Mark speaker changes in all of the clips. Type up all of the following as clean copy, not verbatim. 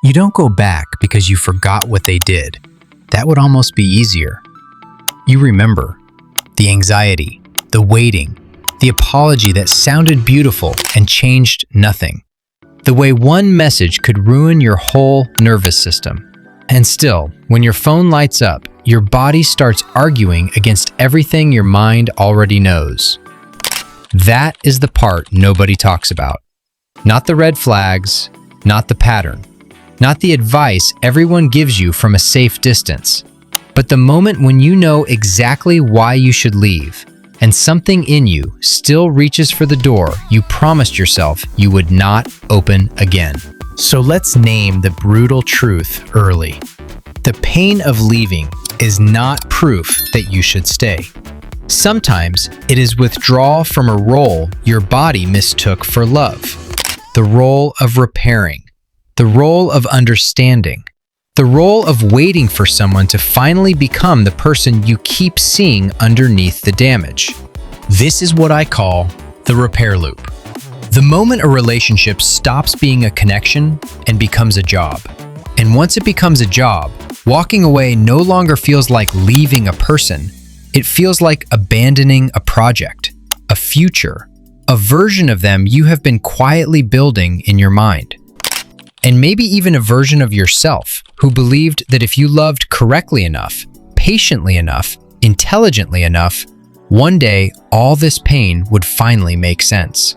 Speaker 1: You don't go back because you forgot what they did. That would almost be easier. You remember the anxiety, the waiting, the apology that sounded beautiful and changed nothing. The way one message could ruin your whole nervous system. And still, when your phone lights up, your body starts arguing against everything your mind already knows. That is the part nobody talks about. Not the red flags, not the pattern, not the advice everyone gives you from a safe distance, but the moment when you know exactly why you should leave, and something in you still reaches for the door you promised yourself you would not open again. So let's name the brutal truth early. The pain of leaving is not proof that you should stay. Sometimes it is withdrawal from a role your body mistook for love. The role of repairing, the role of understanding, the role of waiting for someone to finally become the person you keep seeing underneath the damage. This is what I call the repair loop. The moment a relationship stops being a connection and becomes a job. And once it becomes a job, walking away no longer feels like leaving a person. It feels like abandoning a project, a future, a version of them you have been quietly building in your mind. And maybe even a version of yourself who believed that if you loved correctly enough, patiently enough, intelligently enough, one day all this pain would finally make sense.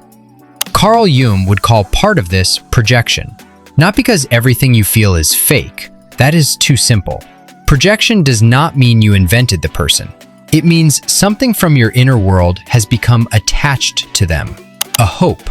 Speaker 1: Carl Jung would call part of this projection. Not because everything you feel is fake. That is too simple. Projection does not mean you invented the person. It means something from your inner world has become attached to them. A hope,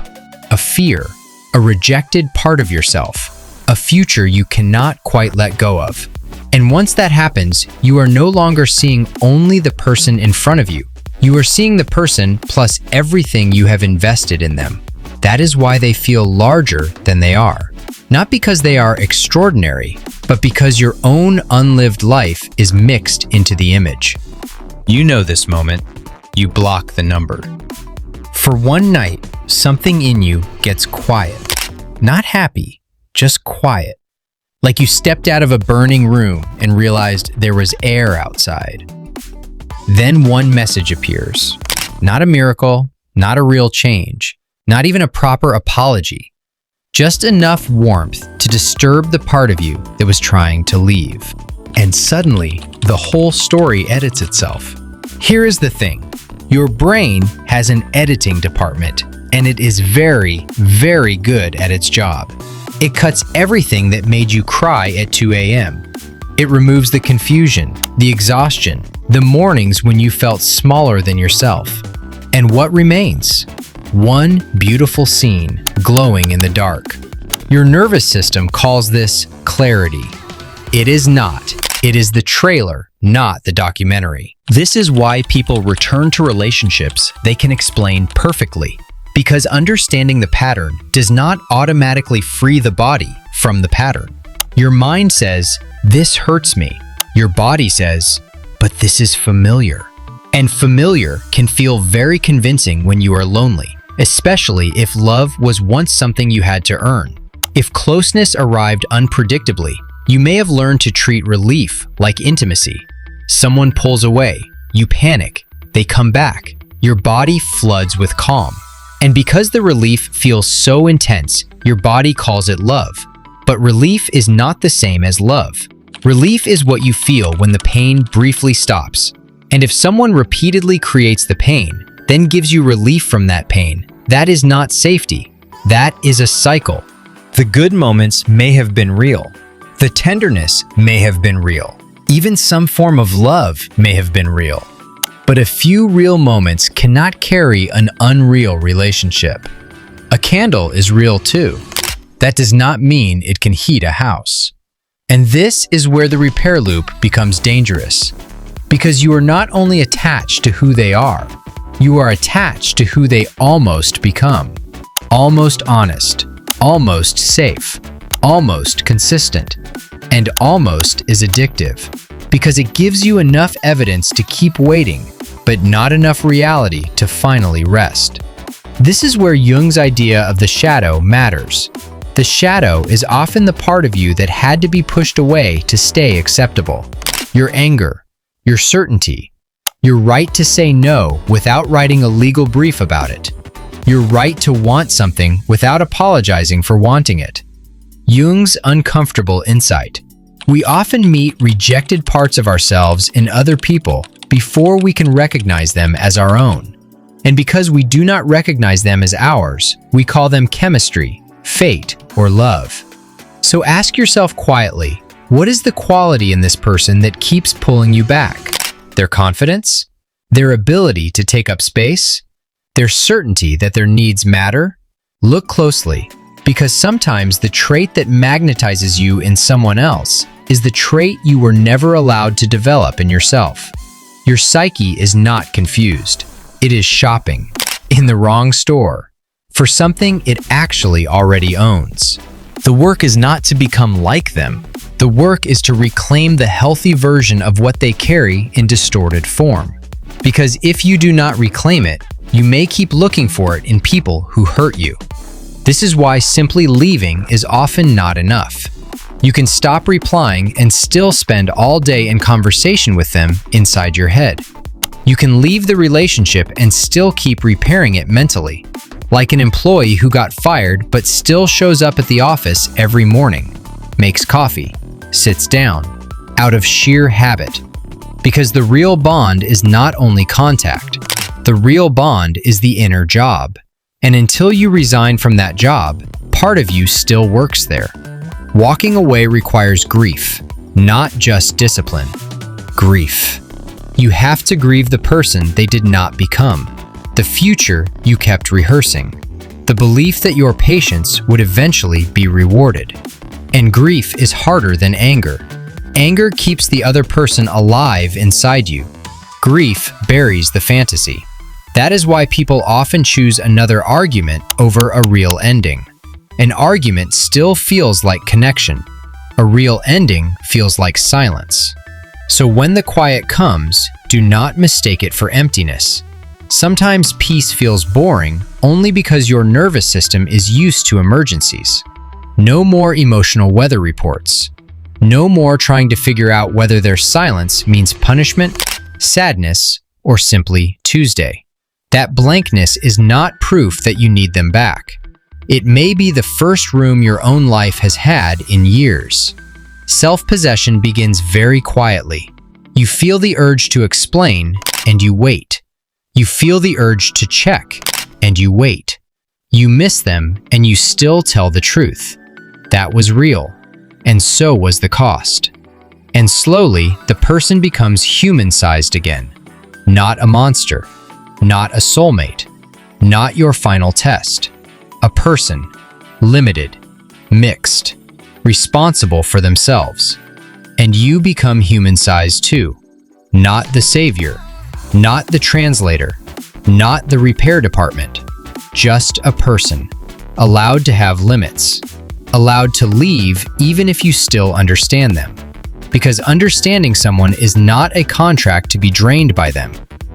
Speaker 1: a fear, a rejected part of yourself, a future you cannot quite let go of. And once that happens, you are no longer seeing only the person in front of you. You are seeing the person plus everything you have invested in them. That is why they feel larger than they are. Not because they are extraordinary, but because your own unlived life is mixed into the image. You know this moment. You block the number. For one night, something in you gets quiet. Not happy, just quiet. Like you stepped out of a burning room and realized there was air outside. Then one message appears. Not a miracle, not a real change, not even a proper apology. Just enough warmth to disturb the part of you that was trying to leave. And suddenly, the whole story edits itself. Here is the thing. Your brain has an editing department, and it is very, very good at its job. It cuts everything that made you cry at 2 a.m. It removes the confusion, the exhaustion, the mornings when you felt smaller than yourself. And what remains? One beautiful scene glowing in the dark. Your nervous system calls this clarity. It is not. It is the trailer, not the documentary. This is why people return to relationships they can explain perfectly. Because understanding the pattern does not automatically free the body from the pattern. Your mind says, "This hurts me." Your body says, "But this is familiar." And familiar can feel very convincing when you are lonely, especially if love was once something you had to earn. If closeness arrived unpredictably, you may have learned to treat relief like intimacy. Someone pulls away, you panic, they come back, your body floods with calm. And because the relief feels so intense, your body calls it love. But relief is not the same as love. Relief is what you feel when the pain briefly stops. And if someone repeatedly creates the pain, then gives you relief from that pain, that is not safety. That is a cycle. The good moments may have been real. The tenderness may have been real. Even some form of love may have been real. But a few real moments cannot carry an unreal relationship. A candle is real too. That does not mean it can heat a house. And this is where the repair loop becomes dangerous. Because you are not only attached to who they are, you are attached to who they almost become. Almost honest, almost safe, almost consistent, and almost is addictive. Because it gives you enough evidence to keep waiting, but not enough reality to finally rest. This is where Jung's idea of the shadow matters. The shadow is often the part of you that had to be pushed away to stay acceptable. Your anger, your certainty, your right to say no without writing a legal brief about it, your right to want something without apologizing for wanting it. Jung's uncomfortable insight. We often meet rejected parts of ourselves in other people before we can recognize them as our own. And because we do not recognize them as ours, we call them chemistry, fate, or love. So ask yourself quietly, what is the quality in this person that keeps pulling you back? Their confidence? Their ability to take up space? Their certainty that their needs matter? Look closely, because sometimes the trait that magnetizes you in someone else is the trait you were never allowed to develop in yourself. Your psyche is not confused. It is shopping in the wrong store for something it actually already owns. The work is not to become like them. The work is to reclaim the healthy version of what they carry in distorted form. Because if you do not reclaim it, you may keep looking for it in people who hurt you. This is why simply leaving is often not enough. You can stop replying and still spend all day in conversation with them inside your head. You can leave the relationship and still keep repairing it mentally, like an employee who got fired but still shows up at the office every morning, makes coffee, sits down, out of sheer habit. Because the real bond is not only contact, the real bond is the inner job. And until you resign from that job, part of you still works there. Walking away requires grief, not just discipline. Grief. You have to grieve the person they did not become, the future you kept rehearsing, the belief that your patience would eventually be rewarded. And grief is harder than anger. Anger keeps the other person alive inside you. Grief buries the fantasy. That is why people often choose another argument over a real ending. An argument still feels like connection. A real ending feels like silence. So when the quiet comes, do not mistake it for emptiness. Sometimes peace feels boring only because your nervous system is used to emergencies. No more emotional weather reports. No more trying to figure out whether their silence means punishment, sadness, or simply Tuesday. That blankness is not proof that you need them back. It may be the first room your own life has had in years. Self-possession begins very quietly. You feel the urge to explain, and you wait. You feel the urge to check, and you wait. You miss them, and you still tell the truth. That was real, and so was the cost. And slowly, the person becomes human-sized again. Not a monster, not a soulmate, not your final test. A person, limited, mixed, responsible for themselves. And you become human-sized too. Not the savior, not the translator, not the repair department. Just a person, allowed to have limits, allowed to leave even if you still understand them. Because understanding someone is not a contract to be drained by them.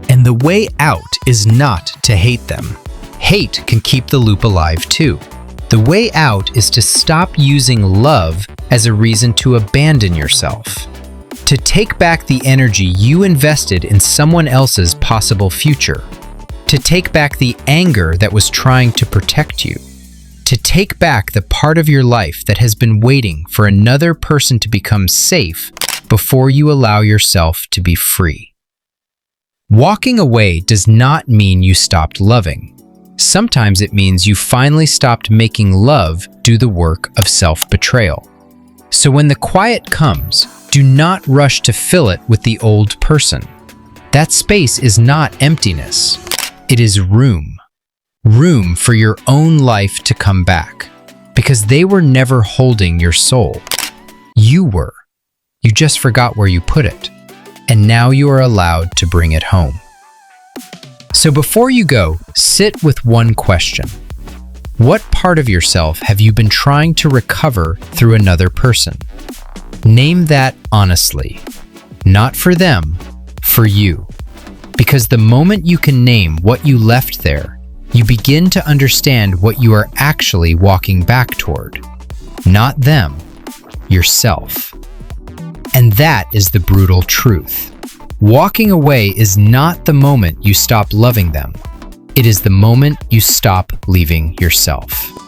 Speaker 1: And the way out is not to hate them. Hate can keep the loop alive too. The way out is to stop using love as a reason to abandon yourself. To take back the energy you invested in someone else's possible future. To take back the anger that was trying to protect you. To take back the part of your life that has been waiting for another person to become safe before you allow yourself to be free. Walking away does not mean you stopped loving. Sometimes it means you finally stopped making love do the work of self-betrayal. So when the quiet comes, do not rush to fill it with the old person. That space is not emptiness. It is room. Room for your own life to come back. Because they were never holding your soul. You were. You just forgot where you put it. And now you are allowed to bring it home. So before you go, sit with one question. What part of yourself have you been trying to recover through another person? Name that honestly. Not for them, for you. Because the moment you can name what you left there, you begin to understand what you are actually walking back toward. Not them, yourself. And that is the brutal truth. Walking away is not the moment you stop loving them. It is the moment you stop leaving yourself.